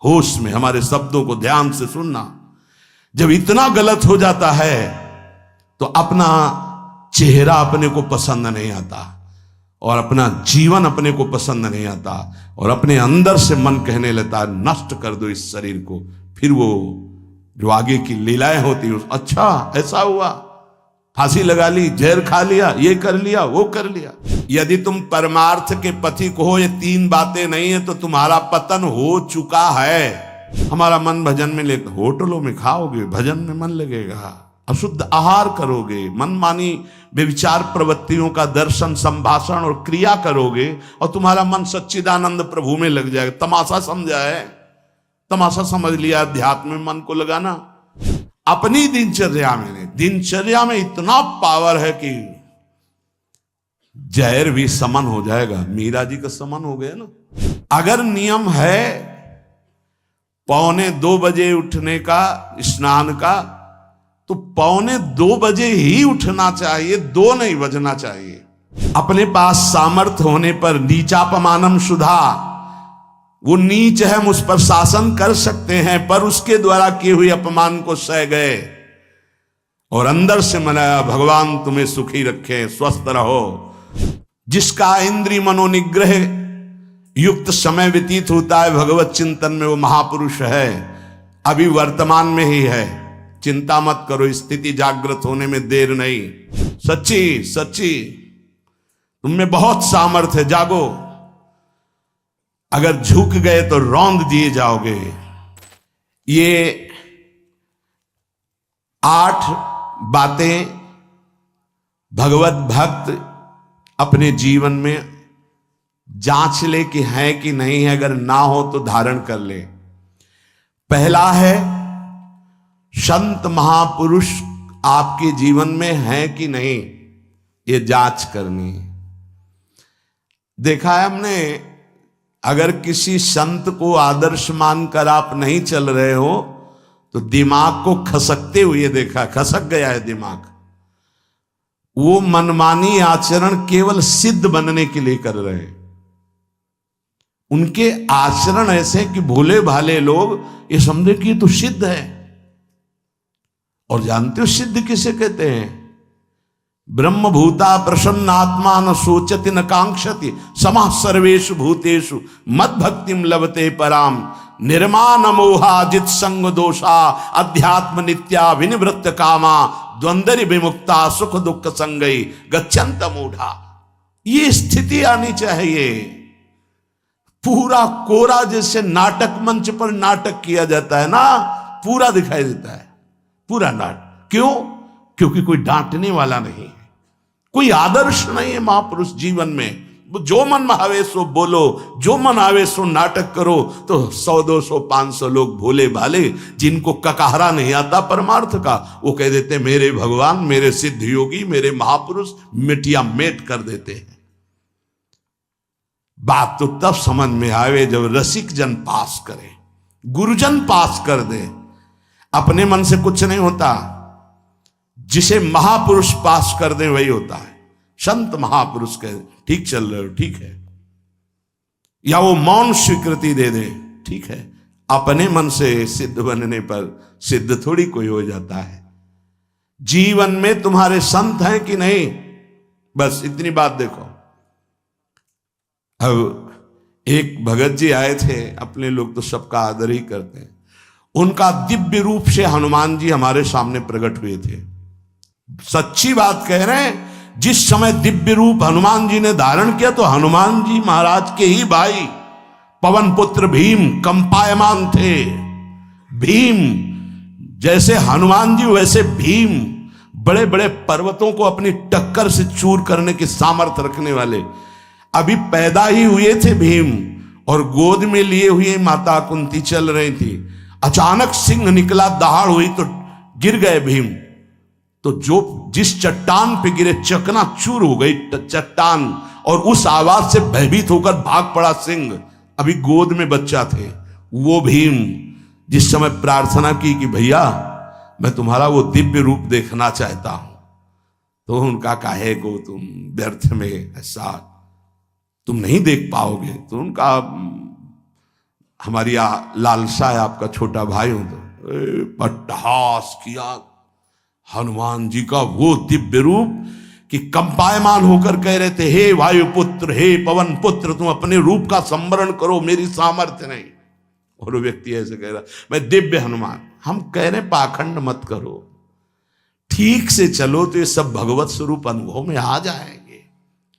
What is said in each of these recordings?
होश में हमारे शब्दों को ध्यान से सुनना। जब इतना गलत हो जाता है तो अपना चेहरा अपने को पसंद नहीं आता और अपना जीवन अपने को पसंद नहीं आता और अपने अंदर से मन कहने लगता है नष्ट कर दो इस शरीर को। फिर वो जो आगे की लीलाएं होती है, अच्छा ऐसा हुआ, फांसी लगा ली, जहर खा लिया, ये कर लिया, वो कर लिया। यदि तुम परमार्थ के पथिक हो, ये तीन बातें नहीं है तो तुम्हारा पतन हो चुका है। हमारा मन भजन में लेकर, होटलों में खाओगे, भजन में मन लगेगा, अशुद्ध आहार करोगे, मनमानी व्यभिचार प्रवृत्तियों का दर्शन, संभाषण और क्रिया करोगे और तुम्हारा मन सच्चिदानंद प्रभु में लग जाएगा। तमाशा समझा है, तमाशा समझ लिया अध्यात्म में मन को लगाना। अपनी दिनचर्या में इतना पावर है कि जहर भी समन हो जाएगा। मीरा जी का समन हो गया ना। अगर नियम है 1:45 बजे उठने का, स्नान का, तो 1:45 बजे ही उठना चाहिए, 2 नहीं बजना चाहिए। अपने पास सामर्थ्य होने पर नीचापमानम सुधा, वो नीच है, हम उस पर शासन कर सकते हैं, पर उसके द्वारा किए हुए अपमान को सह गए और अंदर से मनाया भगवान तुम्हें सुखी रखे, स्वस्थ रहो। जिसका इंद्रिय मनोनिग्रह युक्त समय व्यतीत होता है भगवत चिंतन में, वो महापुरुष है। अभी वर्तमान में ही है, चिंता मत करो, स्थिति जागृत होने में देर नहीं। सच्ची सच्ची तुम में बहुत सामर्थ्य है, जागो। अगर झुक गए तो रौंद दिए जाओगे। ये 8 बातें भगवत भक्त अपने जीवन में जांच ले कि है कि नहीं है, अगर ना हो तो धारण कर ले। पहला है, संत महापुरुष आपके जीवन में है कि नहीं, ये जांच करनी है। देखा है हमने, अगर किसी संत को आदर्श मानकर आप नहीं चल रहे हो तो दिमाग को खसकते हुए देखा, खसक गया है दिमाग। वो मनमानी आचरण केवल सिद्ध बनने के लिए कर रहे हैं। उनके आचरण ऐसे कि भोले भाले लोग ये समझे कि ये तो सिद्ध है। और जानते हो सिद्ध किसे कहते हैं? ब्रह्म भूता प्रसन्नात्मा न सोचति न कांक्षति समः सर्वेषु भूतेषु मद भक्तिम लभते पराम निर्माण मोहाजित संग दोषा अध्यात्म नित्या विनिवृत्त कामा द्वंद्व विमुक्ता सुख दुख संगई गच्छन्त मूढ़ा। ये स्थिति आनी चाहिए। पूरा कोरा जैसे नाटक मंच पर नाटक किया जाता है ना, पूरा दिखाई देता है, पूरा नाटक। क्यों? क्योंकि कोई डांटने वाला नहीं है, कोई आदर्श नहीं है महापुरुष जीवन में। जो मन में आवे सो बोलो, जो मन आवे सो नाटक करो, तो 100 200 500 लोग भोले भाले जिनको ककहरा नहीं आता परमार्थ का, वो कह देते मेरे भगवान, मेरे सिद्ध योगी, मेरे महापुरुष मिटिया मेट कर देते हैं। बात तो तब समझ में आवे जब रसिक जन पास करे, गुरुजन पास कर दे। अपने मन से कुछ नहीं होता, जिसे महापुरुष पास कर दे वही होता है। संत महापुरुष कहे ठीक चल रहे हो, ठीक है, या वो मौन स्वीकृति दे दे, ठीक है। अपने मन से सिद्ध बनने पर सिद्ध थोड़ी कोई हो जाता है। जीवन में तुम्हारे संत हैं कि नहीं, बस इतनी बात देखो। अब एक भगत जी आए थे, अपने लोग तो सबका आदर ही करते हैं। उनका दिव्य रूप से हनुमान जी हमारे सामने प्रकट हुए थे। सच्ची बात कह रहे हैं, जिस समय दिव्य रूप हनुमान जी ने धारण किया तो हनुमान जी महाराज के ही भाई पवन पुत्र भीम कंपायमान थे। भीम जैसे हनुमान जी वैसे भीम, बड़े बड़े पर्वतों को अपनी टक्कर से चूर करने की सामर्थ्य रखने वाले। अभी पैदा ही हुए थे भीम और गोद में लिए हुए माता कुंती चल रही थी। अचानक सिंह निकला, दहाड़ हुई तो गिर गए भीम। तो जिस चट्टान पे गिरे चकनाचूर हो गई चट्टान, और उस आवाज से भयभीत होकर भाग पड़ा सिंह। अभी गोद में बच्चा थे। वो भीम जिस समय प्रार्थना की कि भैया मैं तुम्हारा वो दिव्य रूप देखना चाहता हूं, तो उनका काहे को तुम व्यर्थ में ऐसा तुम नहीं देख पाओगे। तो उनका हमारी लालसा है आपका छोटा भाई हूं तो पट्टहास किया हनुमान जी का वो दिव्य रूप कि कंपायमान होकर कह रहे थे, हे वायुपुत्र, हे पवन पुत्र, तुम अपने रूप का संवरण करो, मेरी सामर्थ्य नहीं। और वो व्यक्ति ऐसे कह रहा, मैं दिव्य हनुमान। हम कह रहे पाखंड मत करो, ठीक से चलो तो ये सब भगवत स्वरूप अनुभव में आ जाएंगे।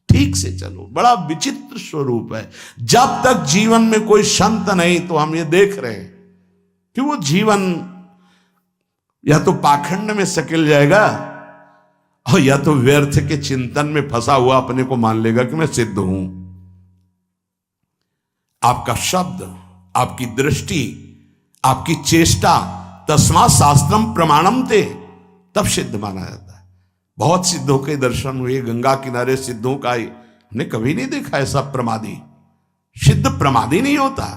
ठीक से चलो, बड़ा विचित्र स्वरूप है। जब तक जीवन में कोई संत नहीं तो हम ये देख रहे हैं कि वो जीवन या तो पाखंड में सकिल जाएगा और या तो व्यर्थ के चिंतन में फंसा हुआ अपने को मान लेगा कि मैं सिद्ध हूं। आपका शब्द, आपकी दृष्टि, आपकी चेष्टा, तस्मा शास्त्रम प्रमाणम ते, तब सिद्ध माना जाता है। बहुत सिद्धों के दर्शन हुए, गंगा किनारे सिद्धों का हमने कभी नहीं देखा ऐसा प्रमादी। सिद्ध प्रमादी नहीं होता।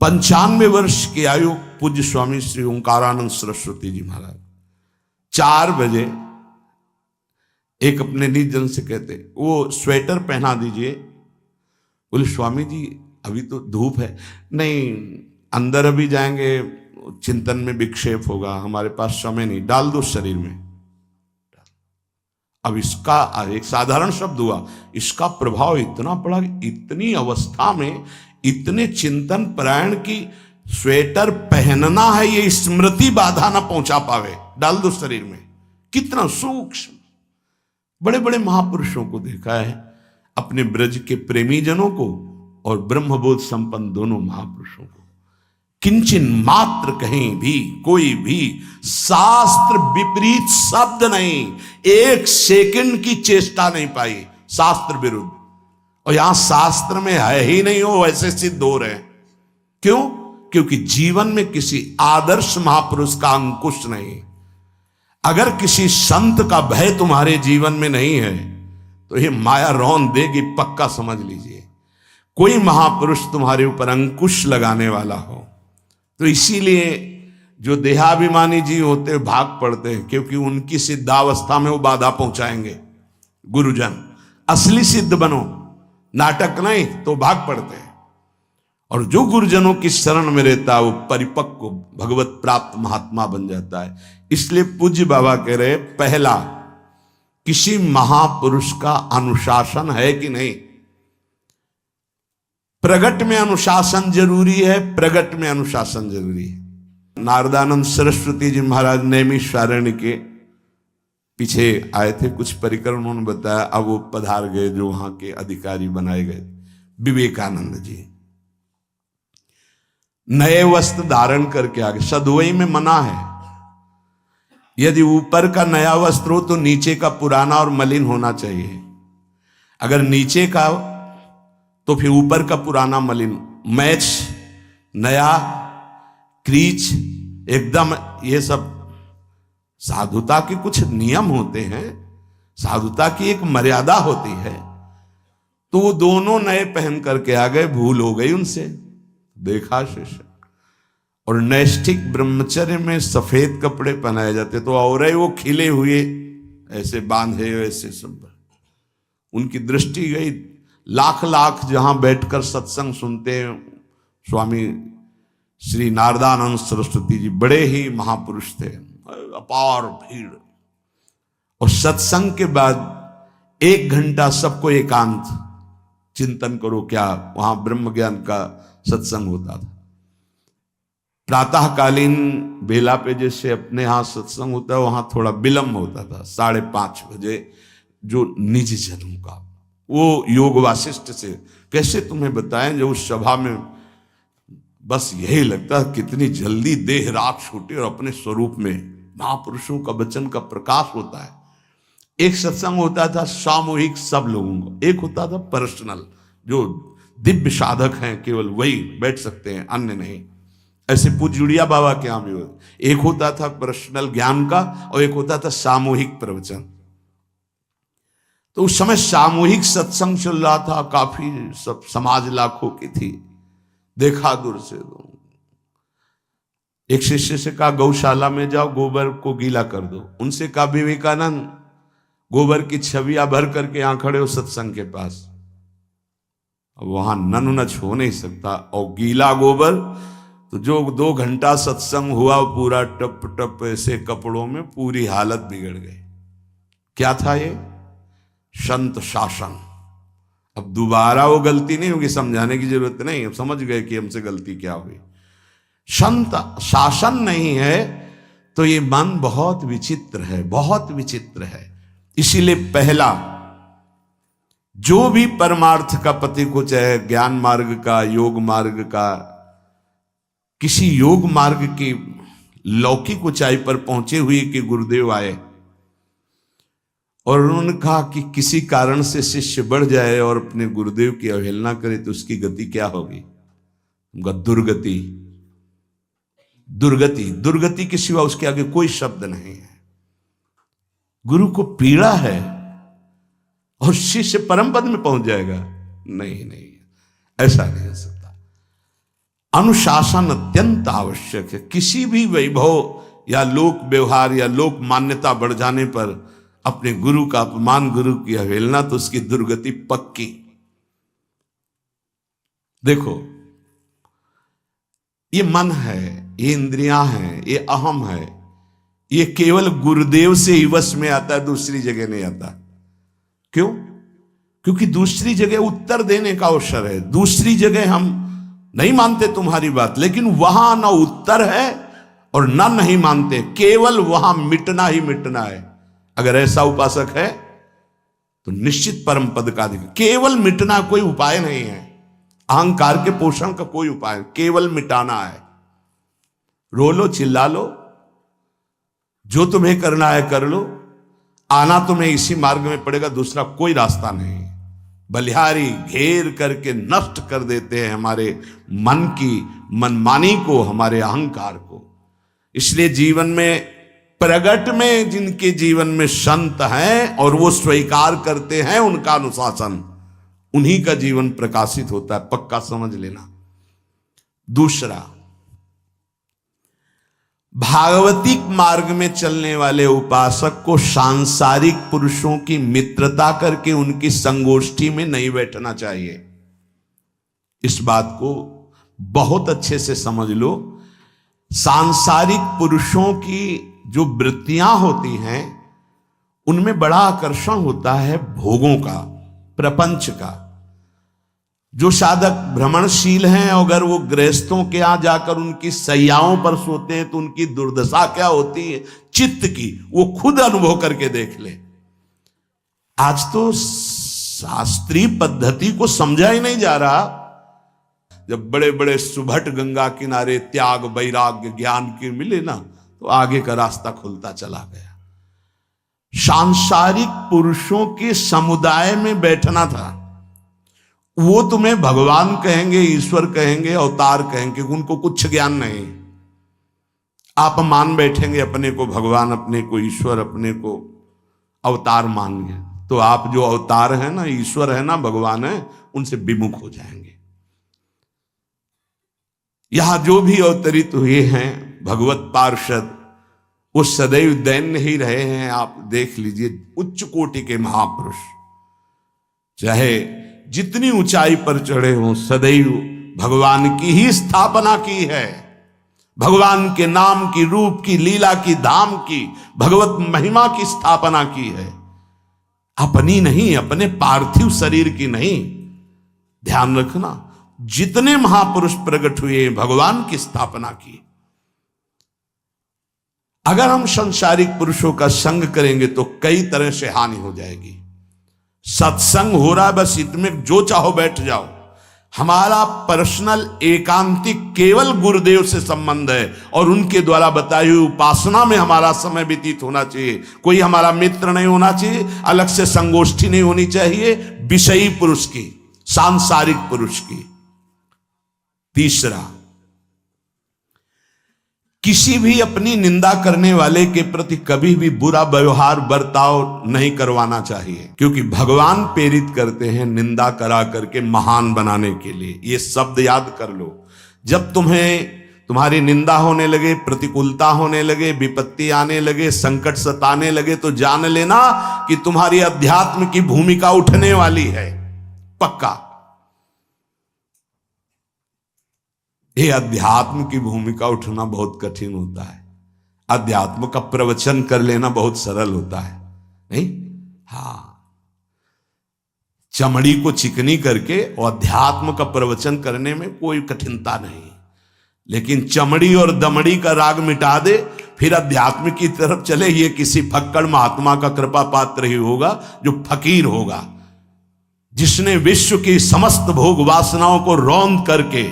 95 वर्ष की आयु पूज्य स्वामी श्री ओंकारानंद सरस्वती जी महाराज 4 बजे एक अपने निज जन से कहते, वो स्वेटर पहना दीजिए। बोले स्वामी जी अभी तो धूप है। नहीं, अंदर अभी जाएंगे, चिंतन में विक्षेप होगा, हमारे पास समय नहीं, डाल दो शरीर में। अब इसका एक साधारण शब्द हुआ, इसका प्रभाव इतना पड़ा, इतनी अवस्था में इतने चिंतन परायण की स्वेटर पहनना है ये स्मृति बाधा ना पहुंचा पावे, डाल दो शरीर में। कितना सूक्ष्म। बड़े बड़े महापुरुषों को देखा है, अपने ब्रज के प्रेमी जनों को और ब्रह्मबोध संपन्न दोनों महापुरुषों को, किंचन मात्र कहीं भी कोई भी शास्त्र विपरीत शब्द नहीं, 1 सेकंड की चेष्टा नहीं पाई शास्त्र विरुद्ध। और यहां शास्त्र में है ही नहीं, हो वैसे सिद्ध हो रहे हैं। क्यों? क्योंकि जीवन में किसी आदर्श महापुरुष का अंकुश नहीं। अगर किसी संत का भय तुम्हारे जीवन में नहीं है तो ये माया रौन देगी, पक्का समझ लीजिए। कोई महापुरुष तुम्हारे ऊपर अंकुश लगाने वाला हो तो इसीलिए जो देहाभिमानी जी होते भाग पड़ते हैं, क्योंकि उनकी सिद्धावस्था में वो बाधा पहुंचाएंगे। गुरुजन असली सिद्ध बनो, नाटक नहीं, तो भाग पड़ते हैं। और जो गुरुजनों की शरण में रहता है वो परिपक्व भगवत प्राप्त महात्मा बन जाता है। इसलिए पूज्य बाबा कह रहे, पहला, किसी महापुरुष का अनुशासन है कि नहीं। प्रगट में अनुशासन जरूरी है, प्रगट में अनुशासन जरूरी है। नारदानंद सरस्वती जी महाराज नैमिषारण्य के पीछे आए थे, कुछ परिक्रम उन्होंने बताया। अब वो पधार गए जो वहां के अधिकारी बनाए गए, विवेकानंद जी। नए वस्त्र धारण करके आगे, सदवई में मना है। यदि ऊपर का नया वस्त्र हो तो नीचे का पुराना और मलिन होना चाहिए। अगर नीचे का तो फिर ऊपर का पुराना मलिन। मैच, नया, क्रीच, एकदम, ये सब साधुता के कुछ नियम होते हैं, साधुता की एक मर्यादा होती है। तो वो दोनों नए पहन करके आ गए, भूल हो गई उनसे, देखा शिष्य। और नैष्ठिक ब्रह्मचर्य में सफेद कपड़े पहनाए जाते, तो और वो खिले हुए ऐसे बांधे, वैसे सब। उनकी दृष्टि गई। लाख लाख जहां बैठकर सत्संग सुनते हैं स्वामी श्री नारदानंद सरस्वती जी, बड़े ही महापुरुष थे, अपार भीड़। और सत्संग के बाद 1 घंटा सबको एकांत चिंतन करो। क्या वहां ब्रह्म ज्ञान का सत्संग होता था। प्रातःकालीन बेला पे जैसे अपने यहां सत्संग होता है, वहां थोड़ा विलंब होता था, 5:30 बजे। जो निज जनों का वो योग वासिष्ठ से कैसे तुम्हें बताएं, जो उस सभा में बस यही लगता है कितनी जल्दी देह राख छूटे और अपने स्वरूप में महापुरुषों का वचन का प्रकाश होता है। एक सत्संग होता था सामूहिक सब लोगों को, एक होता था पर्सनल, जो दिव्य साधक हैं केवल वही बैठ सकते हैं, अन्य नहीं। ऐसे पूज्य बाबा के यहाँ भी एक होता था पर्सनल ज्ञान का और एक होता था सामूहिक प्रवचन। तो उस समय सामूहिक सत्संग चल रहा था, काफी सब समाज लाखों की थी। देखा दूर से, एक शिष्य से कहा गौशाला में जाओ, गोबर को गीला कर दो। उनसे कहा विवेकानंद गोबर की छवियां भर करके यहां खड़े हो सत्संग के पास। अब वहां नच हो नहीं सकता, और गीला गोबर तो जो 2 घंटा सत्संग हुआ पूरा टप टप ऐसे कपड़ों में, पूरी हालत बिगड़ गई। क्या था ये? संत शासन। अब दोबारा वो गलती नहीं होगी, समझाने की जरूरत नहीं, अब समझ गए कि हमसे गलती क्या हुई। संत शासन नहीं है तो ये मन बहुत विचित्र है, बहुत विचित्र है। इसीलिए पहला, जो भी परमार्थ का पति को, चाहे ज्ञान मार्ग का, योग मार्ग का, किसी योग मार्ग की लौकिक ऊंचाई पर पहुंचे हुए कि गुरुदेव आए और उन्होंने कहा कि किसी कारण से शिष्य बढ़ जाए और अपने गुरुदेव की अवहेलना करे तो उसकी गति क्या होगी? उनका दुर्गति। दुर्गति, दुर्गति के सिवा उसके आगे कोई शब्द नहीं है। गुरु को पीड़ा है और शिष्य परम पद में पहुंच जाएगा? नहीं नहीं, ऐसा नहीं हो सकता। अनुशासन अत्यंत आवश्यक है। किसी भी वैभव या लोक व्यवहार या लोक मान्यता बढ़ जाने पर अपने गुरु का अपमान, गुरु की अवहेलना, तो उसकी दुर्गति पक्की। देखो, ये मन है, ये इंद्रियां हैं, ये अहम है, ये केवल गुरुदेव से ही वश में आता है, दूसरी जगह नहीं आता। क्यों? क्योंकि दूसरी जगह उत्तर देने का अवसर है। दूसरी जगह हम नहीं मानते तुम्हारी बात, लेकिन वहां ना उत्तर है और ना नहीं मानते, केवल वहां मिटना ही मिटना है। अगर ऐसा उपासक है तो निश्चित परम पद का अधिकार। केवल मिटना कोई उपाय नहीं है, अहंकार के पोषण का कोई उपाय, केवल मिटाना है। रो लो, चिल्ला लो, जो तुम्हें करना है कर लो, आना तुम्हें इसी मार्ग में पड़ेगा, दूसरा कोई रास्ता नहीं। बलिहारी घेर करके नष्ट कर देते हैं हमारे मन की मनमानी को, हमारे अहंकार को। इसलिए जीवन में प्रगट में जिनके जीवन में संत हैं और वो स्वीकार करते हैं उनका अनुशासन, उन्हीं का जीवन प्रकाशित होता है, पक्का समझ लेना। दूसरा, भागवतिक मार्ग में चलने वाले उपासक को सांसारिक पुरुषों की मित्रता करके उनकी संगोष्ठी में नहीं बैठना चाहिए। इस बात को बहुत अच्छे से समझ लो। सांसारिक पुरुषों की जो वृत्तियां होती हैं उनमें बड़ा आकर्षण होता है भोगों का, प्रपंच का। जो साधक भ्रमणशील हैं, अगर वो गृहस्थों के यहां जाकर उनकी सैयाओं पर सोते हैं तो उनकी दुर्दशा क्या होती है चित्त की, वो खुद अनुभव करके देख ले। आज तो शास्त्रीय पद्धति को समझा ही नहीं जा रहा। जब बड़े बड़े सुभट गंगा किनारे त्याग, वैराग्य, ज्ञान के मिले ना, तो आगे का रास्ता खुलता चला गया। सांसारिक पुरुषों के समुदाय में बैठना था। वो तुम्हें भगवान कहेंगे, ईश्वर कहेंगे, अवतार कहेंगे, उनको कुछ ज्ञान नहीं। आप मान बैठेंगे अपने को भगवान, अपने को ईश्वर, अपने को अवतार मानेंगे, तो आप जो अवतार है ना, ईश्वर है ना, भगवान है, उनसे विमुख हो जाएंगे। यहां जो भी अवतरित हुए हैं भगवत पार्षद, वो सदैव दैन्य ही रहे हैं। आप देख लीजिए, उच्च कोटि के महापुरुष चाहे जितनी ऊंचाई पर चढ़े हों, सदैव भगवान की ही स्थापना की है। भगवान के नाम की, रूप की, लीला की, धाम की, भगवत महिमा की स्थापना की है, अपनी नहीं, अपने पार्थिव शरीर की नहीं। ध्यान रखना, जितने महापुरुष प्रकट हुए भगवान की स्थापना की। अगर हम संसारिक पुरुषों का संग करेंगे तो कई तरह से हानि हो जाएगी। सत्संग हो रहा है, बस इतने जो चाहो बैठ जाओ। हमारा पर्सनल एकांतिक केवल गुरुदेव से संबंध है और उनके द्वारा बताई हुई उपासना में हमारा समय व्यतीत होना चाहिए। कोई हमारा मित्र नहीं होना चाहिए, अलग से संगोष्ठी नहीं होनी चाहिए विषयी पुरुष की, सांसारिक पुरुष की। तीसरा, किसी भी अपनी निंदा करने वाले के प्रति कभी भी बुरा व्यवहार बर्ताव नहीं करवाना चाहिए, क्योंकि भगवान प्रेरित करते हैं निंदा करा करके महान बनाने के लिए। ये शब्द याद कर लो। जब तुम्हारी निंदा होने लगे, प्रतिकूलता होने लगे, विपत्ति आने लगे, संकट सताने लगे, तो जान लेना कि तुम्हारी अध्यात्म की भूमिका उठने वाली है, पक्का। ये अध्यात्म की भूमिका उठना बहुत कठिन होता है। अध्यात्म का प्रवचन कर लेना बहुत सरल होता है, नहीं? हाँ, चमड़ी को चिकनी करके और अध्यात्म का प्रवचन करने में कोई कठिनता नहीं, लेकिन चमड़ी और दमड़ी का राग मिटा दे, फिर अध्यात्म की तरफ चले, ये किसी फक्कड़ महात्मा का कृपा पात्र ही होगा जो फकीर होगा, जिसने विश्व की समस्त भोग वासनाओं को रौंद करके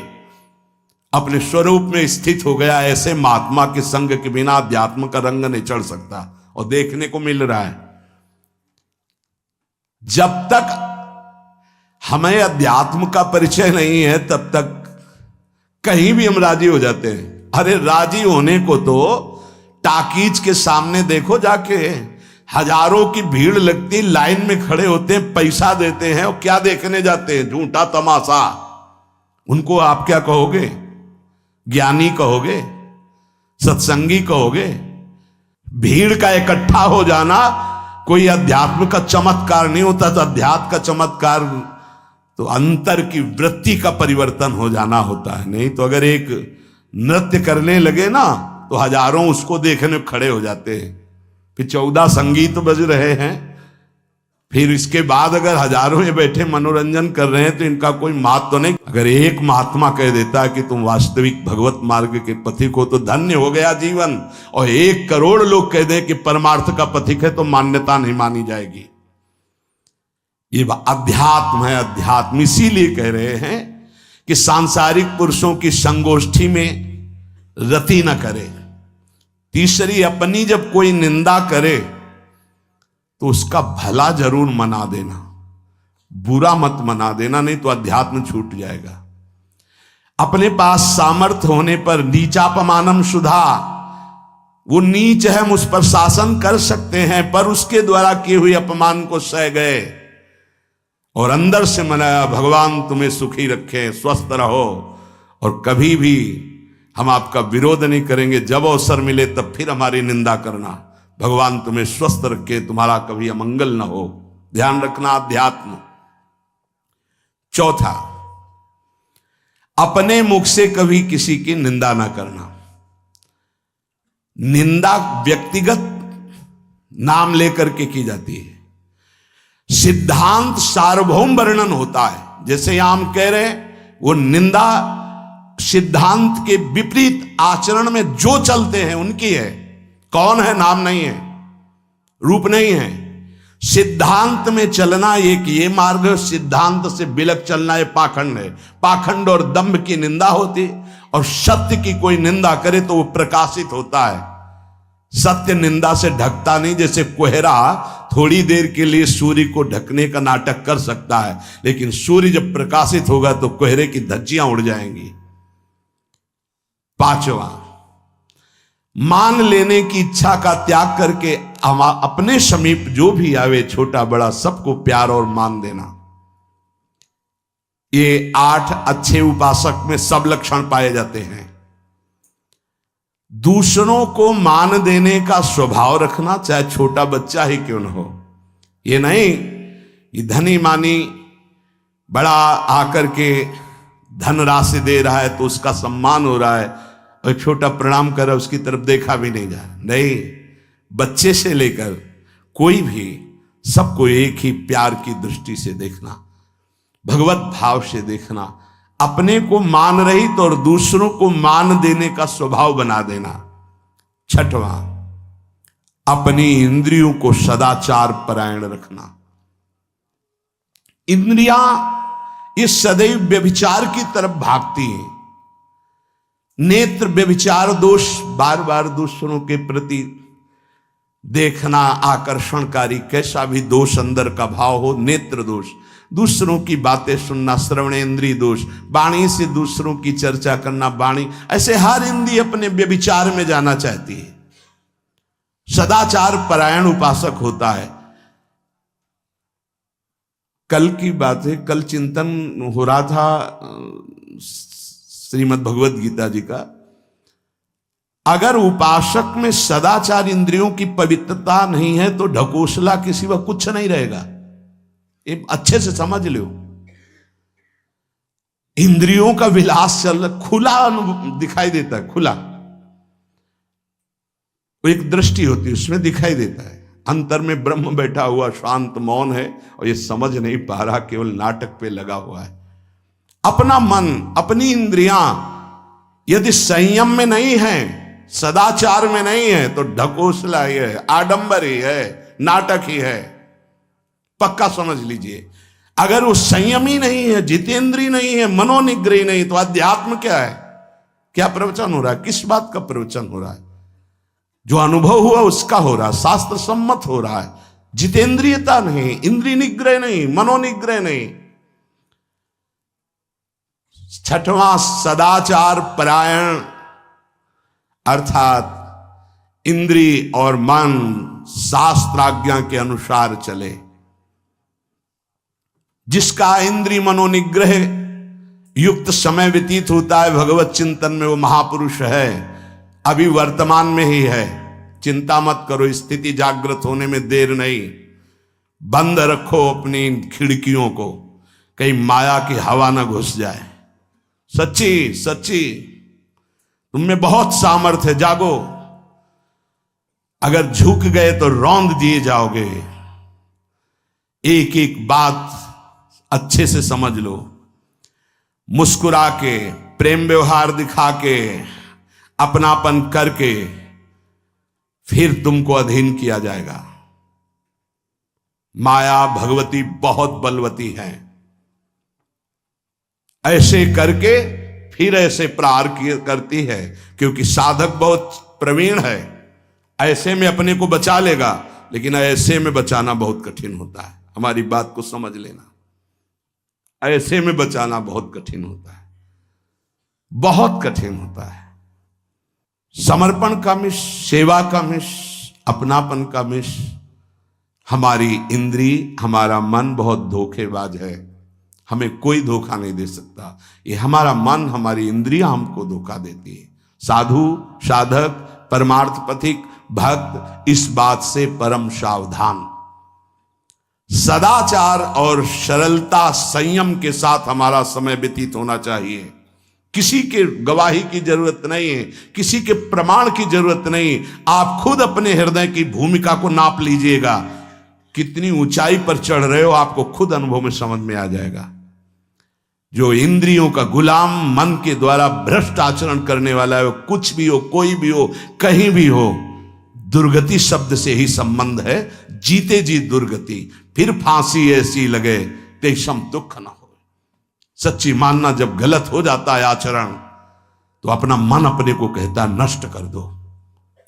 अपने स्वरूप में स्थित हो गया। ऐसे महात्मा के संग के बिना अध्यात्म का रंग नहीं चढ़ सकता, और देखने को मिल रहा है। जब तक हमें अध्यात्म का परिचय नहीं है तब तक कहीं भी हम राजी हो जाते हैं। अरे राजी होने को तो टाकीज के सामने देखो जाके, हजारों की भीड़ लगती, लाइन में खड़े होते हैं, पैसा देते हैं, और क्या देखने जाते हैं? झूठा तमाशा। उनको आप क्या कहोगे? ज्ञानी कहोगे? सत्संगी कहोगे? भीड़ का इकट्ठा हो जाना कोई अध्यात्म का चमत्कार नहीं होता। तो अध्यात्म का चमत्कार तो अंतर की वृत्ति का परिवर्तन हो जाना होता है। नहीं तो अगर एक नृत्य करने लगे ना तो हजारों उसको देखने खड़े हो जाते हैं। फिर 14 संगीत बज रहे हैं, फिर इसके बाद अगर हजारों ये बैठे मनोरंजन कर रहे हैं तो इनका कोई महत्व तो नहीं। अगर एक महात्मा कह देता है कि तुम वास्तविक भगवत मार्ग के पथिक हो तो धन्य हो गया जीवन, और 1 करोड़ लोग कह दें कि परमार्थ का पथिक है तो मान्यता नहीं मानी जाएगी। ये अध्यात्म है, अध्यात्म। इसीलिए कह रहे हैं कि सांसारिक पुरुषों की संगोष्ठी में रति न करे। तीसरी, अपनी जब कोई निंदा करे तो उसका भला जरूर मना देना, बुरा मत मना देना, नहीं तो अध्यात्म छूट जाएगा। अपने पास सामर्थ्य होने पर नीचापमानम सुधा, वो नीच है, हम उस पर शासन कर सकते हैं, पर उसके द्वारा किए हुए अपमान को सह गए और अंदर से मनाया, भगवान तुम्हें सुखी रखे, स्वस्थ रहो, और कभी भी हम आपका विरोध नहीं करेंगे। जब अवसर मिले तब फिर हमारी निंदा करना। भगवान तुम्हें स्वस्थ रखे, तुम्हारा कभी अमंगल न हो। ध्यान रखना, अध्यात्म। चौथा, अपने मुख से कभी किसी की निंदा ना करना। निंदा व्यक्तिगत नाम लेकर के की जाती है, सिद्धांत सार्वभौम वर्णन होता है। जैसे यहां हम कह रहे हैं, वो निंदा सिद्धांत के विपरीत आचरण में जो चलते हैं उनकी है। कौन है? नाम नहीं है, रूप नहीं है। सिद्धांत में चलना एक ये मार्ग, सिद्धांत से बिलक चलना ये पाखंड है। पाखंड और दंभ की निंदा होती, और सत्य की कोई निंदा करे तो वो प्रकाशित होता है। सत्य निंदा से ढकता नहीं। जैसे कोहरा थोड़ी देर के लिए सूर्य को ढकने का नाटक कर सकता है, लेकिन सूर्य जब प्रकाशित होगा तो कोहरे की धज्जियां उड़ जाएंगी। 5वां, मान लेने की इच्छा का त्याग करके अपने समीप जो भी आवे, छोटा बड़ा सबको प्यार और मान देना। ये 8 अच्छे उपासक में सब लक्षण पाए जाते हैं। दूसरों को मान देने का स्वभाव रखना, चाहे छोटा बच्चा ही क्यों न हो। ये नहीं कि धनी मानी बड़ा आकर के धन राशि दे रहा है तो उसका सम्मान हो रहा है, और छोटा प्रणाम कर रहा है उसकी तरफ देखा भी नहीं जा रहा। नहीं, बच्चे से लेकर कोई भी सबको एक ही प्यार की दृष्टि से देखना, भगवत भाव से देखना। अपने को मान रहित और दूसरों को मान देने का स्वभाव बना देना। 6वां, अपनी इंद्रियों को सदाचार परायण रखना। इंद्रियां इस सदैव व्यभिचार की तरफ भागती हैं। नेत्र व्यभिचार दोष, बार बार दूसरों के प्रति देखना आकर्षणकारी, कैसा भी दोष अंदर का भाव हो, नेत्र दोष। दूसरों की बातें सुनना, श्रवणेन्द्रिय दोष। वाणी से दूसरों की चर्चा करना, वाणी। ऐसे हर इंद्रिय अपने व्यभिचार में जाना चाहती है। सदाचार परायण उपासक होता है। कल की बात है, कल चिंतन हो रहा था श्रीमद् भगवद गीता जी का। अगर उपासक में सदाचार इंद्रियों की पवित्रता नहीं है तो ढकोसला के सिवा कुछ नहीं रहेगा। ये अच्छे से समझ लो। इंद्रियों का विलास चल रहा, खुला दिखाई देता है, खुला। वो एक दृष्टि होती है, उसमें दिखाई देता है। अंतर में ब्रह्म बैठा हुआ शांत मौन है और ये समझ नहीं पा रहा, केवल नाटक पे लगा हुआ है। अपना मन, अपनी इंद्रियां यदि संयम में नहीं है, सदाचार में नहीं है, तो ढकोसला ही है, आडंबर ही है, नाटक ही है। पक्का समझ लीजिए। अगर वो संयमी नहीं है, जितेंद्रीय नहीं है, मनोनिग्रही नहीं, तो अध्यात्म क्या है? क्या प्रवचन हो रहा है? किस बात का प्रवचन हो रहा है? जो अनुभव हुआ उसका हो रहा है, शास्त्र सम्मत हो रहा है। जितेंद्रियता नहीं, इंद्रिय निग्रह नहीं, मनोनिग्रह नहीं। छठवां, सदाचार परायण, अर्थात इंद्रिय और मन शास्त्राज्ञा के अनुसार चले। जिसका इंद्रिय मनोनिग्रह युक्त समय व्यतीत होता है भगवत चिंतन में, वो महापुरुष है। अभी वर्तमान में ही है, चिंता मत करो, स्थिति जागृत होने में देर नहीं। बंद रखो अपनी खिड़कियों को, कहीं माया की हवा ना घुस जाए। सच्ची सच्ची तुम में बहुत सामर्थ्य है, जागो। अगर झुक गए तो रौंद दिए जाओगे। एक एक बात अच्छे से समझ लो। मुस्कुरा के, प्रेम व्यवहार दिखा के, अपनापन करके फिर तुमको अधीन किया जाएगा। माया भगवती बहुत बलवती है। ऐसे करके फिर ऐसे प्रहार करती है, क्योंकि साधक बहुत प्रवीण है। ऐसे में अपने को बचा लेगा, लेकिन ऐसे में बचाना बहुत कठिन होता है। हमारी बात को समझ लेना, ऐसे में बचाना बहुत कठिन होता है, बहुत कठिन होता है। समर्पण का मिश, सेवा का मिश, अपनापन का मिश। हमारी इंद्री, हमारा मन बहुत धोखेबाज है, हमें कोई धोखा नहीं दे सकता। ये हमारा मन, हमारी इंद्रियां हमको धोखा देती है। साधु, साधक, परमार्थ पथिक, भक्त इस बात से परम सावधान। सदाचार और सरलता, संयम के साथ हमारा समय व्यतीत होना चाहिए। किसी के गवाही की जरूरत नहीं है, किसी के प्रमाण की जरूरत नहीं। आप खुद अपने हृदय की भूमिका को नाप लीजिएगा। कितनी ऊंचाई पर चढ़ रहे हो, आपको खुद अनुभव में समझ में आ जाएगा। जो इंद्रियों का गुलाम, मन के द्वारा भ्रष्ट आचरण करने वाला है, वो कुछ भी हो, कोई भी हो, कहीं भी हो, दुर्गति शब्द से ही संबंध है। जीते जी दुर्गति, फिर फांसी ऐसी लगे तेषम दुख न हो। सच्ची मानना, जब गलत हो जाता है आचरण, तो अपना मन अपने को कहता है नष्ट कर दो,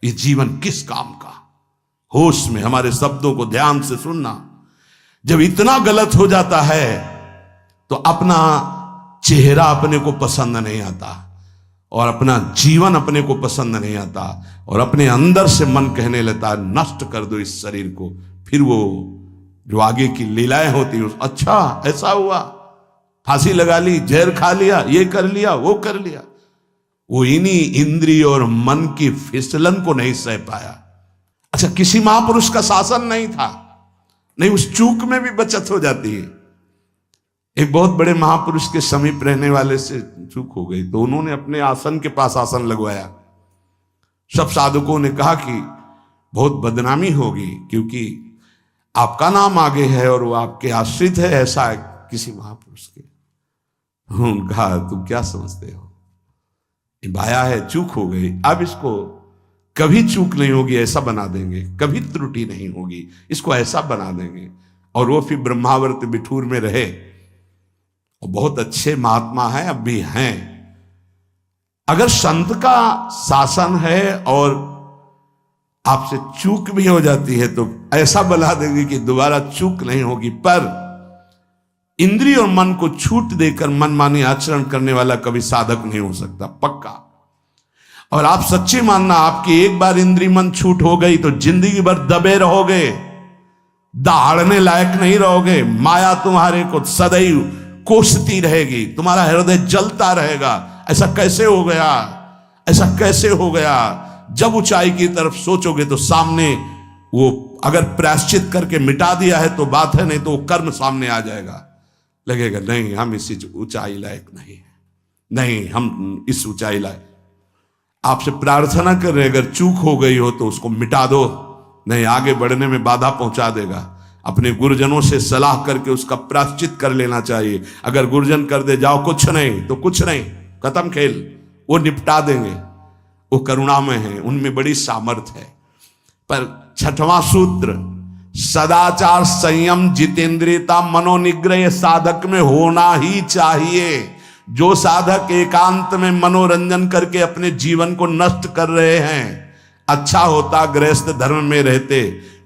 ये जीवन किस काम का। होश में हमारे शब्दों को ध्यान से सुनना। जब इतना गलत हो जाता है तो अपना चेहरा अपने को पसंद नहीं आता, और अपना जीवन अपने को पसंद नहीं आता, और अपने अंदर से मन कहने लगता है नष्ट कर दो इस शरीर को। फिर वो जो आगे की लीलाएं होती हैं, अच्छा ऐसा हुआ, फांसी लगा ली, जहर खा लिया, ये कर लिया, वो कर लिया। वो इन्हीं इंद्रिय और मन की फिसलन को नहीं सह पाया। अच्छा, किसी महापुरुष का शासन नहीं था, नहीं, उस चूक में भी बचत हो जाती है। एक बहुत बड़े महापुरुष के समीप रहने वाले से चूक हो गई, तो उन्होंने अपने आसन के पास आसन लगवाया। सब साधुकों ने कहा कि बहुत बदनामी होगी, क्योंकि आपका नाम आगे है और वो आपके आश्रित है, ऐसा है किसी महापुरुष के। उन्होंने कहा तुम क्या समझते हो, ये बाया है, चूक हो गई, अब इसको कभी चूक नहीं होगी ऐसा बना देंगे, कभी त्रुटि नहीं होगी, इसको ऐसा बना देंगे। और वो फिर ब्रह्मावर्त बिठूर में रहे, और बहुत अच्छे महात्मा हैं, अब भी हैं। अगर संत का शासन है और आपसे चूक भी हो जाती है, तो ऐसा बना देंगे कि दोबारा चूक नहीं होगी। पर इंद्रिय और मन को छूट देकर मनमानी आचरण करने वाला कभी साधक नहीं हो सकता, पक्का। और आप सच्ची मानना, आपकी एक बार इंद्रिय मन छूट हो गई तो जिंदगी भर दबे रहोगे, दहाड़ने लायक नहीं रहोगे। माया तुम्हारे को सदैव कोसती रहेगी, तुम्हारा हृदय जलता रहेगा। ऐसा कैसे हो गया, ऐसा कैसे हो गया। जब ऊंचाई की तरफ सोचोगे तो सामने वो, अगर प्रायश्चित करके मिटा दिया है तो बात है, नहीं तो वो कर्म सामने आ जाएगा। लगेगा नहीं हम इस ऊंचाई लायक नहीं है, नहीं हम इस ऊंचाई लायक। आपसे प्रार्थना कर रहे, अगर चूक हो गई हो तो उसको मिटा दो, नहीं आगे बढ़ने में बाधा पहुंचा देगा। अपने गुरुजनों से सलाह करके उसका प्रायश्चित कर लेना चाहिए। अगर गुरुजन कर दे जाओ कुछ नहीं तो कुछ नहीं, खत्म खेल, वो निपटा देंगे, वो करुणामय है, उनमें बड़ी सामर्थ्य है। पर छठवां सूत्र, सदाचार संयम जितेंद्रियता मनोनिग्रह साधक में होना ही चाहिए। जो साधक एकांत में मनोरंजन करके अपने जीवन को नष्ट कर रहे हैं, अच्छा होता गृहस्थ धर्म में रहते,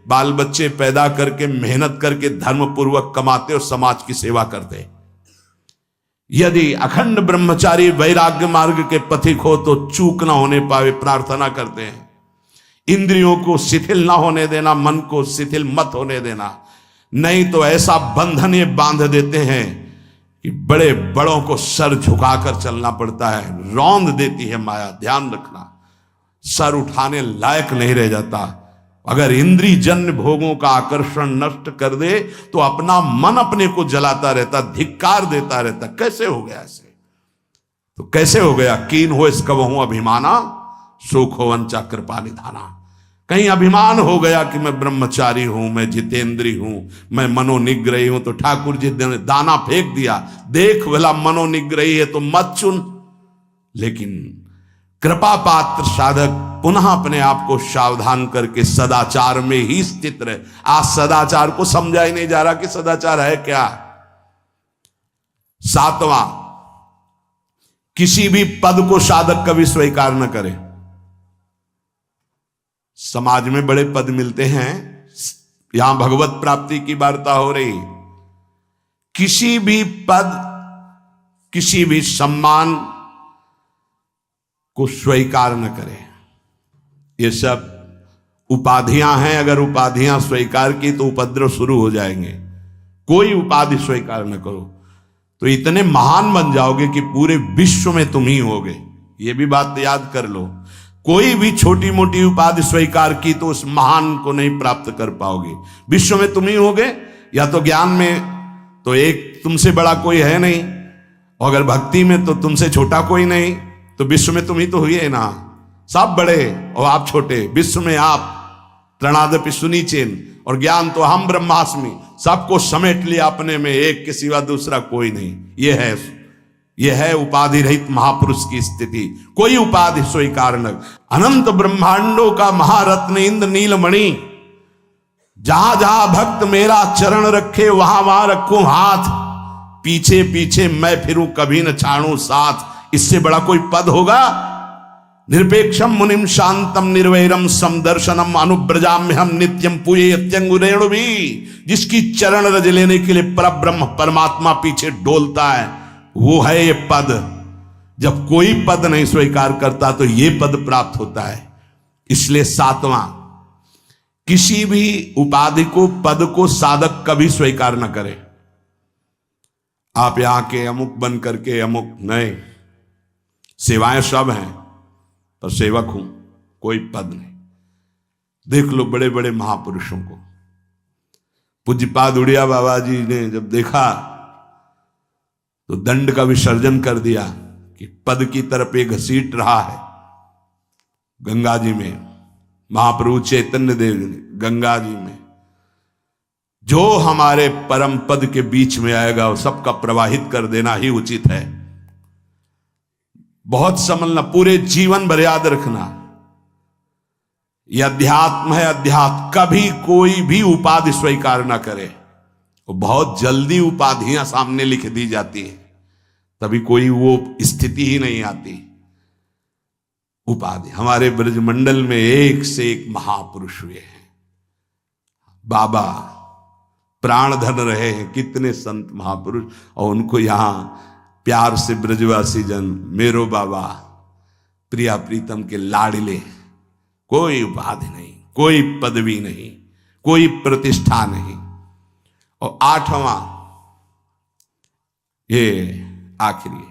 बाल बच्चे पैदा करके मेहनत करके धर्म पूर्वक कमाते और समाज की सेवा करते। यदि अखंड ब्रह्मचारी वैराग्य मार्ग के पथिक हो तो चूक ना होने पावे प्रार्थना करते हैं। इंद्रियों को शिथिल ना होने देना, मन को शिथिल मत होने देना, नहीं तो ऐसा बंधन ये बांध देते हैं कि बड़े बड़ों को सर झुकाकर चलना पड़ता है, रौंद देती है माया। ध्यान रखना, सर उठाने लायक नहीं रह जाता। अगर इंद्रिय जन्य भोगों का आकर्षण नष्ट कर दे तो अपना मन अपने को जलाता रहता, धिक्कार देता रहता। कैसे हो गया ऐसे? तो कैसे हो गया? कीन हो इसका वहू अभिमाना, सुख हो वंचा कृपा निधाना। कहीं अभिमान हो गया कि मैं ब्रह्मचारी हूं, मैं जितेंद्री हूं, मैं मनोनिग्रही हूं, तो ठाकुर जी ने दाना फेंक दिया, देख भला मनोनिग्रही है तो मत चुन। लेकिन कृपा पात्र साधक पुनः अपने आप को सावधान करके सदाचार में ही स्थित रहे। आज सदाचार को समझा ही नहीं जा रहा कि सदाचार है क्या। सातवां, किसी भी पद को साधक कभी स्वीकार न करे। समाज में बड़े पद मिलते हैं, यहां भगवत प्राप्ति की वार्ता हो रही। किसी भी पद, किसी भी सम्मान को स्वीकार न करें। ये सब उपाधियां हैं, अगर उपाधियां स्वीकार की तो उपद्रव शुरू हो जाएंगे। कोई उपाधि स्वीकार न करो तो इतने महान बन जाओगे कि पूरे विश्व में तुम ही होगे। ये भी बात याद कर लो। कोई भी छोटी मोटी उपाधि स्वीकार की तो उस महान को नहीं प्राप्त कर पाओगे। विश्व में तुम ही होगे, या तो ज्ञान में तो एक तुमसे बड़ा कोई है नहीं, और अगर भक्ति में तो तुमसे छोटा कोई नहीं, तो विश्व में तुम ही तो हुए ना। सब बड़े और आप छोटे, विश्व में आप त्रणादपि सुनीचेन, और ज्ञान तो हम ब्रह्मास्मि, सबको समेट लिया अपने में, एक के सिवा दूसरा कोई नहीं। यह है उपाधि रहित महापुरुष की स्थिति। कोई उपाधि स्वीकार न। अनंत ब्रह्मांडों का महारत्न इंद्र नीलमणि, जहां जहां भक्त मेरा चरण रखे वहां वहां रखूं हाथ, पीछे पीछे मैं फिरूं कभी न छाड़ूं साथ। इससे बड़ा कोई पद होगा? निरपेक्षम मुनिम शांतम निर्वैरम समदर्शनम अनुब्रजाम्य हम नित्यम पूये यत्यंगुरेणु भी। जिसकी चरण रज लेने के लिए परब्रह्म परमात्मा पीछे डोलता है, वो है ये पद। जब कोई पद नहीं स्वीकार करता तो ये पद प्राप्त होता है। इसलिए सातवां, किसी भी उपाधि को, पद को साधक कभी स्वीकार न करे। आप यहां के अमुक बन करके अमुक नहीं, सेवाएं सब हैं पर सेवक हूं, कोई पद नहीं। देख लो बड़े बड़े महापुरुषों को। पूज्यपाद उड़िया बाबा जी ने जब देखा तो दंड का विसर्जन कर दिया कि पद की तरफ एक घसीट रहा है। गंगा जी में महाप्रभु चैतन्य देव ने गंगा जी में जो हमारे परम पद के बीच में आएगा वो सबका प्रवाहित कर देना ही उचित है। बहुत समझना, पूरे जीवन भर याद रखना, यह अध्यात्म है। अध्यात्म कभी कोई भी उपाधि स्वीकार ना करे। वो बहुत जल्दी उपाधियां सामने लिख दी जाती है, तभी कोई वो स्थिति ही नहीं आती। उपाधि, हमारे ब्रजमंडल में एक से एक महापुरुष हुए हैं। बाबा प्राण धन रहे हैं, कितने संत महापुरुष, और उनको यहां प्यार से ब्रजवासी जन मेरो बाबा प्रिया प्रीतम के लाडले। कोई उपाधि नहीं, कोई पदवी नहीं, कोई प्रतिष्ठा नहीं। और आठवां, ये आखिरी,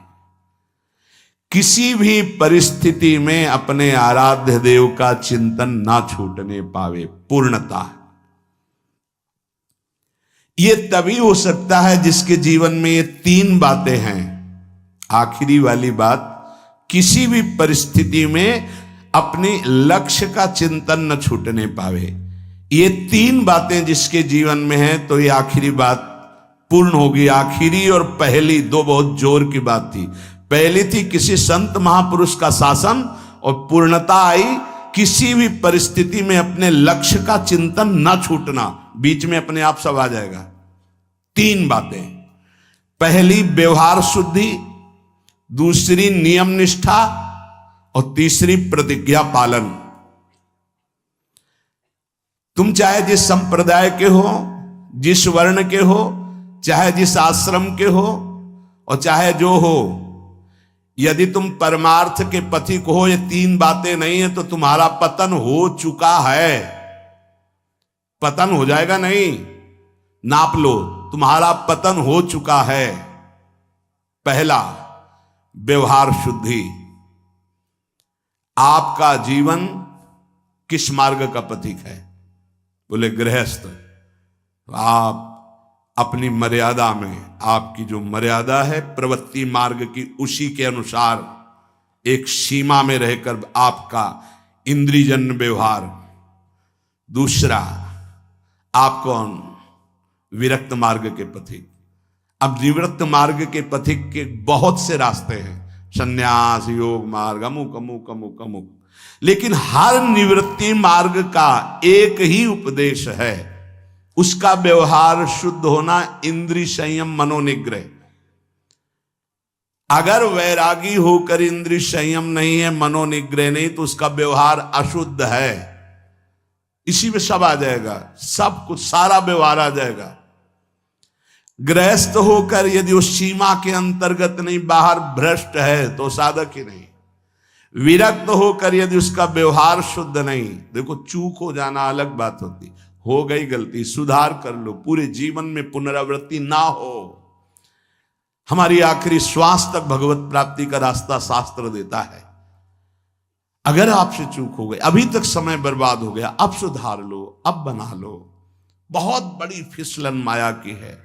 किसी भी परिस्थिति में अपने आराध्य देव का चिंतन ना छूटने पावे। पूर्णता, ये तभी हो सकता है जिसके जीवन में ये तीन बातें हैं। आखिरी वाली बात, किसी भी परिस्थिति में अपने लक्ष्य का चिंतन न छूटने पावे। ये तीन बातें जिसके जीवन में है तो ये आखिरी बात पूर्ण होगी। आखिरी और पहली दो बहुत जोर की बात थी। पहली थी किसी संत महापुरुष का शासन, और पूर्णता आई किसी भी परिस्थिति में अपने लक्ष्य का चिंतन न छूटना। बीच में अपने आप सब आ जाएगा। तीन बातें, पहली व्यवहार शुद्धि, दूसरी नियम निष्ठा, और तीसरी प्रतिज्ञा पालन। तुम चाहे जिस संप्रदाय के हो, जिस वर्ण के हो, चाहे जिस आश्रम के हो, और चाहे जो हो, यदि तुम परमार्थ के पथिक हो, ये तीन बातें नहीं है तो तुम्हारा पतन हो चुका है। पतन हो जाएगा नहीं, नाप लो, तुम्हारा पतन हो चुका है। पहला, व्यवहार शुद्धि। आपका जीवन किस मार्ग का पथिक है? बोले गृहस्थ। आप अपनी मर्यादा में, आपकी जो मर्यादा है प्रवृत्ति मार्ग की, उसी के अनुसार एक सीमा में रहकर आपका इंद्रियजन्य व्यवहार। दूसरा, आप कौन? विरक्त मार्ग के पथिक। अब विरक्त मार्ग के पथिक के बहुत से रास्ते हैं, संन्यास, योग मार्ग, अमुक अमुक अमुक अमुक, लेकिन हर निवृत्ति मार्ग का एक ही उपदेश है, उसका व्यवहार शुद्ध होना, इंद्रिय संयम, मनोनिग्रह। अगर वैरागी होकर इंद्रिय संयम नहीं है, मनोनिग्रह नहीं, तो उसका व्यवहार अशुद्ध है। इसी में सब आ जाएगा, सब कुछ, सारा व्यवहार आ जाएगा। गृहस्थ होकर यदि उस सीमा के अंतर्गत नहीं, बाहर भ्रष्ट है, तो साधक ही नहीं। विरक्त होकर यदि उसका व्यवहार शुद्ध नहीं, देखो चूक हो जाना अलग बात होती, हो गई गलती, सुधार कर लो, पूरे जीवन में पुनरावृत्ति ना हो। हमारी आखिरी श्वास तक भगवत प्राप्ति का रास्ता शास्त्र देता है। अगर आपसे चूक हो गई, अभी तक समय बर्बाद हो गया, अब सुधार लो, अब बना लो। बहुत बड़ी फिसलन माया की है।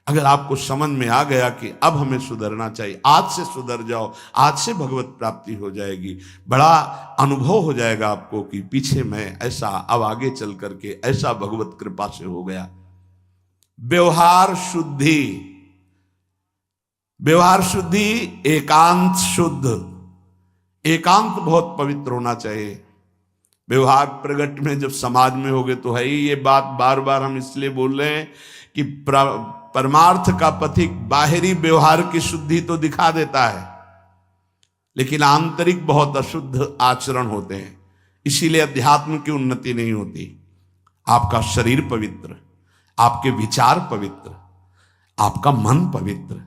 अगर आपको समझ में आ गया कि अब हमें सुधरना चाहिए, आज से सुधर जाओ, आज से भगवत प्राप्ति हो जाएगी। बड़ा अनुभव हो जाएगा आपको कि पीछे मैं ऐसा, अब आगे चल करके ऐसा भगवत कृपा से हो गया। व्यवहार शुद्धि। व्यवहार शुद्धि, एकांत शुद्ध। एकांत बहुत पवित्र होना चाहिए। व्यवहार प्रगट में जब समाज में हो गए तो है ही। ये बात बार बार हम इसलिए बोल रहे हैं कि परमार्थ का पथिक बाहरी व्यवहार की शुद्धि तो दिखा देता है, लेकिन आंतरिक बहुत अशुद्ध आचरण होते हैं। इसीलिए अध्यात्म की उन्नति नहीं होती। आपका शरीर पवित्र, आपके विचार पवित्र, आपका मन पवित्र,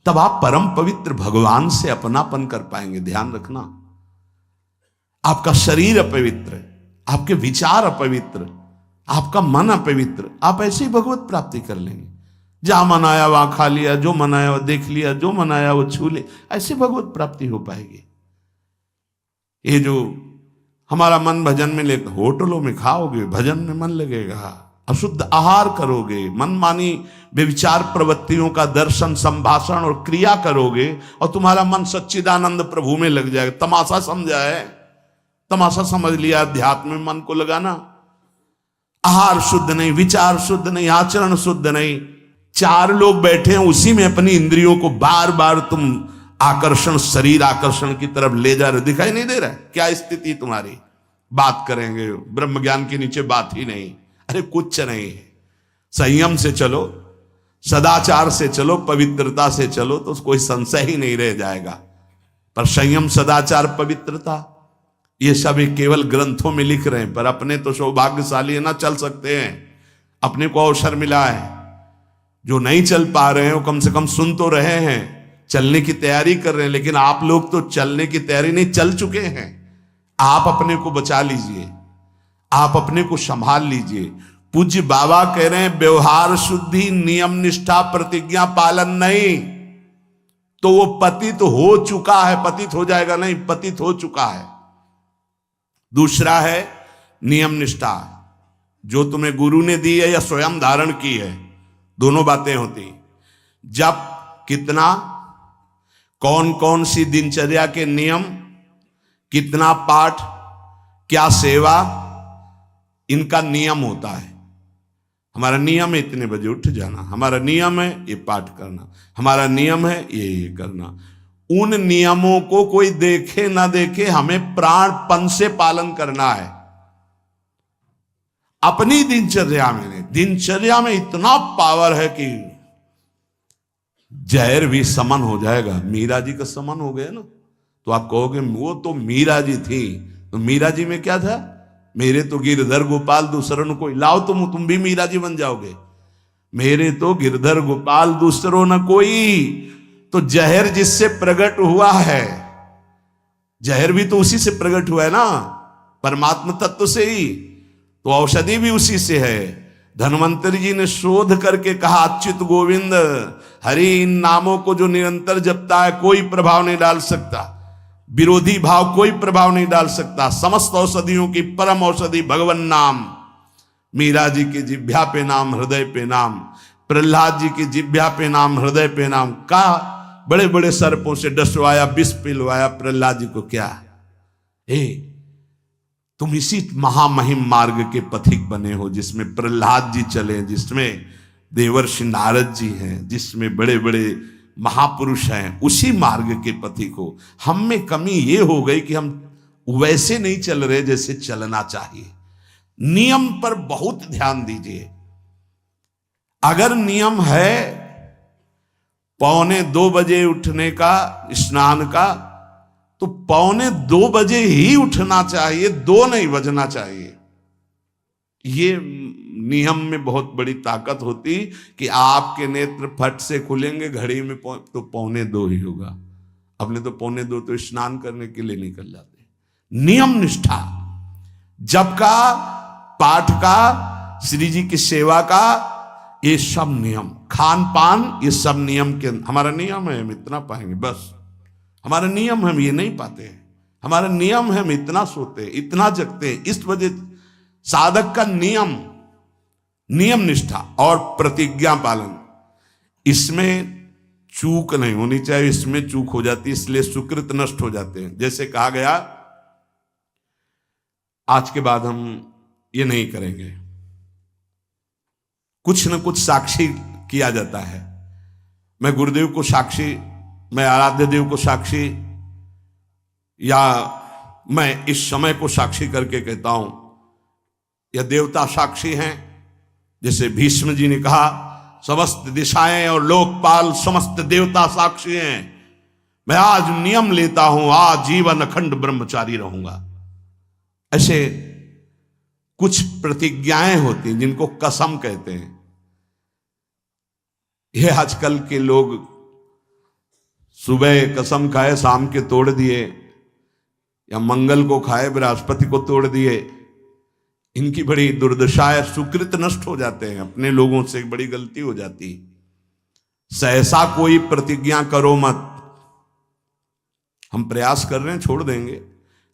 तब आप परम पवित्र भगवान से अपनापन कर पाएंगे। ध्यान रखना, आपका शरीर अपवित्र, आपके विचार अपवित्र, आपका मन अपवित्र, आप ऐसे ही भगवत प्राप्ति कर लेंगे। जहां मन आया वहां खा लिया, जो मन आया वो देख लिया, जो मन आया वो छू ले, ऐसे भगवत प्राप्ति हो पाएगी। ये जो हमारा मन भजन में लेकर, होटलों में खाओगे, भजन में मन लगेगा, अशुद्ध आहार करोगे, मनमानी व्यभिचार प्रवृत्तियों का दर्शन, संभाषण और क्रिया करोगे, और तुम्हारा मन सच्चिदानंद प्रभु में लग जाएगा। तमाशा समझा है, तमाशा समझ लिया अध्यात्म में मन को लगाना। आहार शुद्ध नहीं, विचार शुद्ध नहीं, आचरण शुद्ध नहीं, चार लोग बैठे हैं उसी में अपनी इंद्रियों को बार बार तुम आकर्षण, शरीर आकर्षण की तरफ ले जा रहे, दिखाई नहीं दे रहा है क्या स्थिति तुम्हारी? बात करेंगे, ब्रह्म ज्ञान के नीचे बात ही नहीं। अरे कुछ नहीं है। संयम से चलो, सदाचार से चलो, पवित्रता से चलो, तो कोई संशय ही नहीं रह जाएगा। पर संयम, सदाचार, पवित्रता, ये सब केवल ग्रंथों में लिख रहे हैं, पर अपने तो सौभाग्यशाली है ना, चल सकते हैं। अपने को अवसर मिला है। जो नहीं चल पा रहे हैं वो कम से कम सुन तो रहे हैं, चलने की तैयारी कर रहे हैं। लेकिन आप लोग तो चलने की तैयारी नहीं, चल चुके हैं। आप अपने को बचा लीजिए, आप अपने को संभाल लीजिए। पूज्य बाबा कह रहे हैं व्यवहार शुद्धि, नियम निष्ठा, प्रतिज्ञा पालन नहीं, तो वो पतित हो चुका है। पतित हो जाएगा नहीं, पतित हो चुका है। दूसरा है नियम निष्ठा, जो तुम्हें गुरु ने दी है या स्वयं धारण की है। दोनों बातें होती। जब कितना, कौन कौन सी दिनचर्या के नियम, कितना पाठ, क्या सेवा, इनका नियम होता है। हमारा नियम है इतने बजे उठ जाना, हमारा नियम है ये पाठ करना, हमारा नियम है ये करना। उन नियमों को कोई देखे ना देखे, हमें प्राणपण से पालन करना है। अपनी दिनचर्या में इतना पावर है कि जहर भी समन हो जाएगा। मीरा जी का समन हो गया ना, तो आप कहोगे वो तो मीरा जी थी, तो मीरा जी में क्या था? मेरे तो गिरधर गोपाल दूसरों कोई, लाओ तुम भी मीरा जी बन जाओगे। मेरे तो गिरधर गोपाल दूसरों न कोई, तो जहर जिससे प्रकट हुआ है, जहर भी तो उसी से प्रकट हुआ है ना, परमात्मा तत्व से ही, तो औषधि भी उसी से है। धन्वंतरी जी ने शोध करके कहा, अच्युत गोविंद हरि इन नामों को जो निरंतर जपता है कोई प्रभाव नहीं डाल सकता, विरोधी भाव कोई प्रभाव नहीं डाल सकता। समस्त औषधियों की परम औषधि भगवन नाम। मीरा जी की जिह्वा पे नाम, हृदय पे नाम, प्रहलाद जी की जिह्वा पे नाम, हृदय पे नाम। का बड़े बड़े सर्पों से डसवाया, विष पिलवाया प्रहलाद जी को। क्या तुम इसी महामहिम मार्ग के पथिक बने हो, जिसमें प्रहलाद जी चले, जिसमें देवर्षि नारद जी हैं, जिसमें बड़े बड़े महापुरुष हैं, उसी मार्ग के पथिक हो। हम में कमी ये हो गई कि हम वैसे नहीं चल रहे जैसे चलना चाहिए। नियम पर बहुत ध्यान दीजिए। अगर नियम है 1:45 बजे उठने का, स्नान का, तो 1:45 बजे ही उठना चाहिए, 2 नहीं बजना चाहिए। ये नियम में बहुत बड़ी ताकत होती कि आपके नेत्र फट से खुलेंगे, घड़ी में तो 1:45 ही होगा। अपने तो 1:45 तो स्नान करने के लिए निकल जाते। नियम निष्ठा, जप का, पाठ का, श्री जी की सेवा का, ये सब नियम, खान पान, ये सब नियम के। हमारा नियम है हम इतना पाएंगे बस, हमारा नियम हम ये नहीं पाते। हमारा नियम है हम इतना सोते, इतना जगते। इस वजह साधक का नियम, नियम निष्ठा और प्रतिज्ञा पालन, इसमें चूक नहीं होनी चाहिए। इसमें चूक हो जाती है, इसलिए सुकृत नष्ट हो जाते हैं। जैसे कहा गया, आज के बाद हम ये नहीं करेंगे, कुछ न कुछ साक्षी किया जाता है। मैं गुरुदेव को साक्षी, मैं आराध्य देव को साक्षी, या मैं इस समय को साक्षी करके कहता हूं, या देवता साक्षी हैं। जैसे भीष्म जी ने कहा, समस्त दिशाएं और लोकपाल समस्त देवता साक्षी हैं, मैं आज नियम लेता हूं, आज जीवन अखंड ब्रह्मचारी रहूंगा। ऐसे कुछ प्रतिज्ञाएं होती हैं जिनको कसम कहते हैं। ये आजकल के लोग सुबह कसम खाए, शाम के तोड़ दिए, या मंगल को खाए, बृहस्पति को तोड़ दिए। इनकी बड़ी दुर्दशा है, सुकृत नष्ट हो जाते हैं, अपने लोगों से बड़ी गलती हो जाती। सहसा कोई प्रतिज्ञा करो मत। हम प्रयास कर रहे हैं, छोड़ देंगे,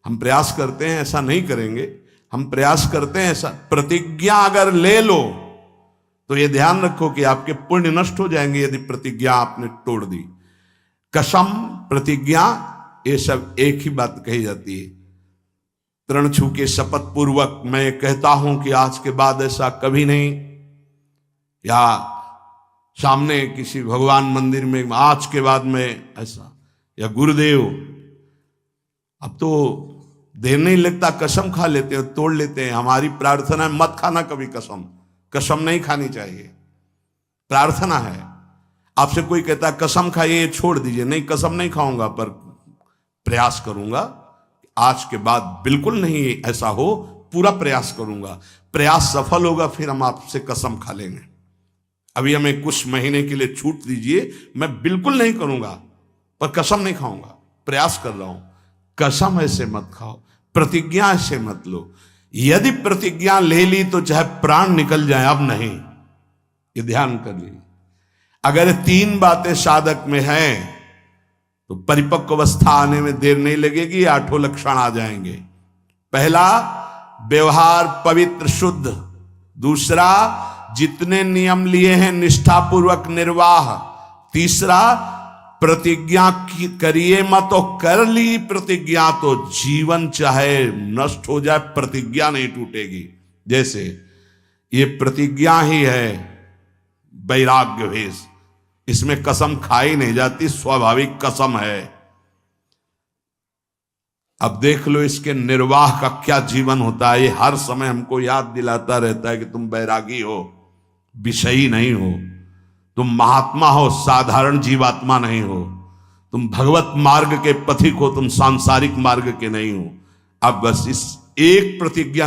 हम प्रयास करते हैं ऐसा नहीं करेंगे, हम प्रयास करते हैं ऐसा। प्रतिज्ञा अगर ले लो तो ये ध्यान रखो कि आपके पुण्य नष्ट हो जाएंगे यदि प्रतिज्ञा आपने तोड़ दी। कसम, प्रतिज्ञा, ये सब एक ही बात कही जाती है। तृण छू के शपथ पूर्वक मैं कहता हूं कि आज के बाद ऐसा कभी नहीं, या सामने किसी भगवान मंदिर में आज के बाद में ऐसा, या गुरुदेव, अब तो देर नहीं लगता, कसम खा लेते हैं, तोड़ लेते हैं। हमारी प्रार्थना है मत खाना कभी कसम, कसम नहीं खानी चाहिए, प्रार्थना है। आपसे कोई कहता है कसम खाइए, छोड़ दीजिए, नहीं कसम नहीं खाऊंगा, पर प्रयास करूंगा आज के बाद बिल्कुल नहीं ऐसा हो, पूरा प्रयास करूंगा। प्रयास सफल होगा फिर हम आपसे कसम खा लेंगे। अभी हमें कुछ महीने के लिए छूट दीजिए, मैं बिल्कुल नहीं करूंगा, पर कसम नहीं खाऊंगा, प्रयास कर रहा हूं। कसम ऐसे मत खाओ, प्रतिज्ञा ऐसे मत लो। यदि प्रतिज्ञा ले ली तो चाहे प्राण निकल जाए, अब नहीं, ये ध्यान कर लीजिए। अगर 3 बातें साधक में हैं तो परिपक्व अवस्था आने में देर नहीं लगेगी, 8 लक्षण आ जाएंगे। पहला, व्यवहार पवित्र शुद्ध। दूसरा, जितने नियम लिए हैं निष्ठापूर्वक निर्वाह। तीसरा, प्रतिज्ञा करिए मत, तो कर ली प्रतिज्ञा तो जीवन चाहे नष्ट हो जाए प्रतिज्ञा नहीं टूटेगी। जैसे ये प्रतिज्ञा ही है वैराग्य भेष, इसमें कसम खाई नहीं जाती, स्वाभाविक कसम है। अब देख लो इसके निर्वाह का क्या जीवन होता है। ये हर समय हमको याद दिलाता रहता है कि तुम बैरागी हो, विषयी नहीं हो, तुम महात्मा हो, साधारण जीवात्मा नहीं हो, तुम भगवत मार्ग के पथिक हो, तुम सांसारिक मार्ग के नहीं हो। अब बस इस एक प्रतिज्ञा